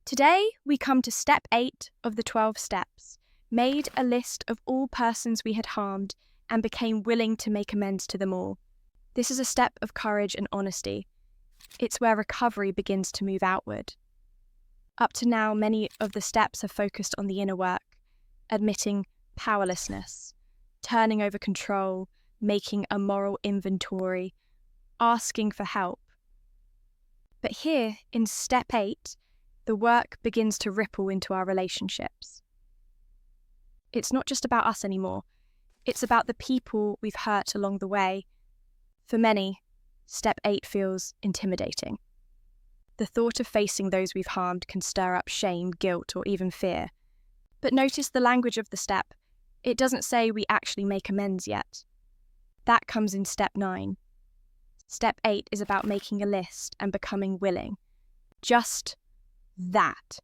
Today, we come to step 8 of the 12 steps, made a list of all persons we had harmed and became willing to make amends to them all. This is a step of courage and honesty. It's where recovery begins to move outward. Up to now, many of the steps have focused on the inner work, admitting powerlessness, turning over control, making a moral inventory, asking for help. But here, in step 8, the work begins to ripple into our relationships. It's not just about us anymore. It's about the people we've hurt along the way. For many, step 8 feels intimidating. The thought of facing those we've harmed can stir up shame, guilt, or even fear. But notice the language of the step. It doesn't say we actually make amends yet. That comes in step 9. Step 8 is about making a list and becoming willing. Just that.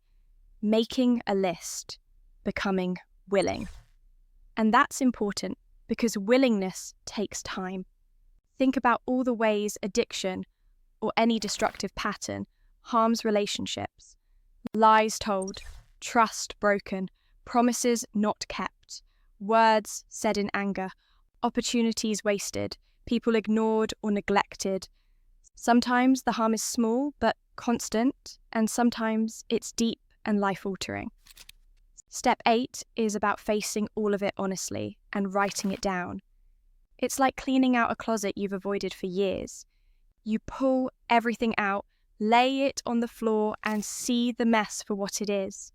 Making a list, becoming willing. And that's important because willingness takes time. Think about all the ways addiction or any destructive pattern harms relationships. Lies told, trust broken, promises not kept, words said in anger, opportunities wasted, people ignored or neglected. Sometimes the harm is small but constant, and sometimes it's deep and life-altering. Step 8 is about facing all of it honestly and writing it down. It's like cleaning out a closet you've avoided for years. You pull everything out, lay it on the floor, and see the mess for what it is.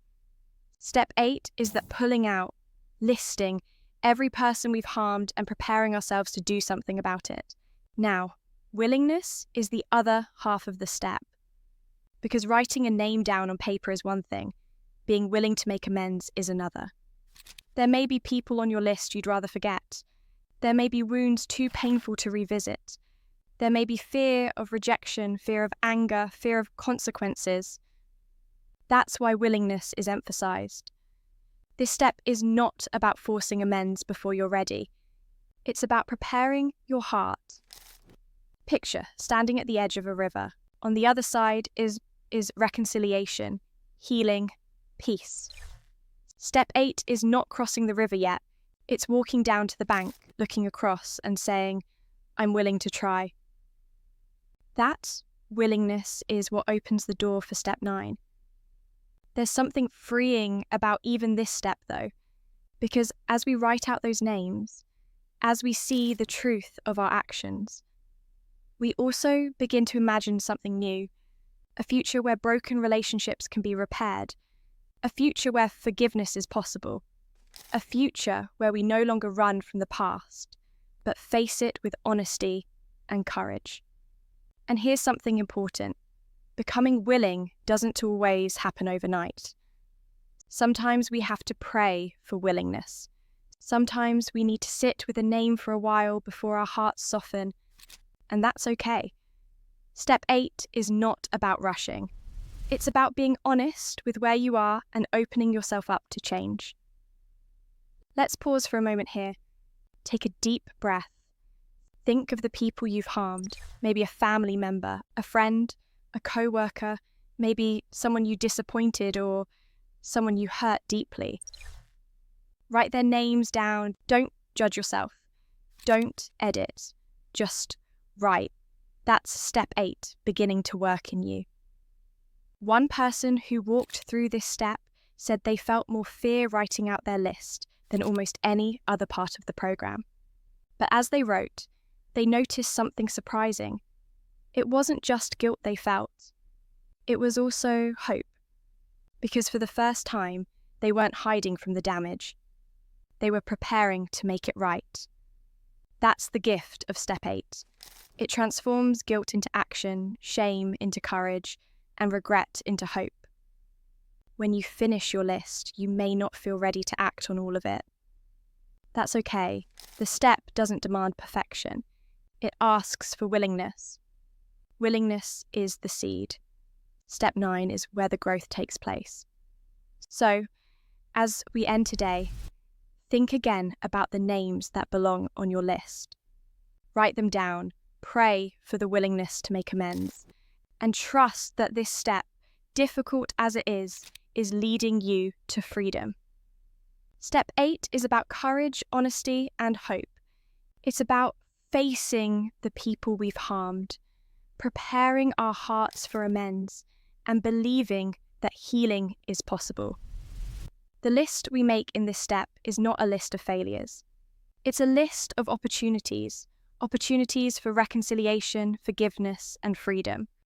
Step 8 is that pulling out, listing every person we've harmed and preparing ourselves to do something about it. Now, willingness is the other half of the step. Because writing a name down on paper is one thing, being willing to make amends is another. There may be people on your list you'd rather forget. There may be wounds too painful to revisit. There may be fear of rejection, fear of anger, fear of consequences. That's why willingness is emphasized. This step is not about forcing amends before you're ready. It's about preparing your heart. Picture standing at the edge of a river. On the other side is reconciliation, healing, peace. Step 8 is not crossing the river yet. It's walking down to the bank, looking across and saying, I'm willing to try. That willingness is what opens the door for step 9. There's something freeing about even this step though, because as we write out those names, as we see the truth of our actions, we also begin to imagine something new, a future where broken relationships can be repaired, a future where forgiveness is possible, a future where we no longer run from the past, but face it with honesty and courage. And here's something important. Becoming willing doesn't always happen overnight. Sometimes we have to pray for willingness. Sometimes we need to sit with a name for a while before our hearts soften, and that's okay. Step 8 is not about rushing. It's about being honest with where you are and opening yourself up to change. Let's pause for a moment here. Take a deep breath. Think of the people you've harmed, maybe a family member, a friend, a co-worker, maybe someone you disappointed or someone you hurt deeply. Write their names down. Don't judge yourself. Don't edit. Just write. That's step 8, beginning to work in you. One person who walked through this step said they felt more fear writing out their list than almost any other part of the program. But as they wrote, they noticed something surprising. It wasn't just guilt they felt. It was also hope. Because for the first time, they weren't hiding from the damage. They were preparing to make it right. That's the gift of step 8. It transforms guilt into action, shame into courage, and regret into hope. When you finish your list, you may not feel ready to act on all of it. That's okay. The step doesn't demand perfection. It asks for willingness. Willingness is the seed. Step 9 is where the growth takes place. So, as we end today, think again about the names that belong on your list. Write them down, pray for the willingness to make amends, and trust that this step difficult as it is leading you to freedom. Step 8 is about courage, honesty, and hope. It's about facing the people we've harmed, preparing our hearts for amends, and believing that healing is possible. The list we make in this step is not a list of failures. It's a list of opportunities for reconciliation, forgiveness, and freedom.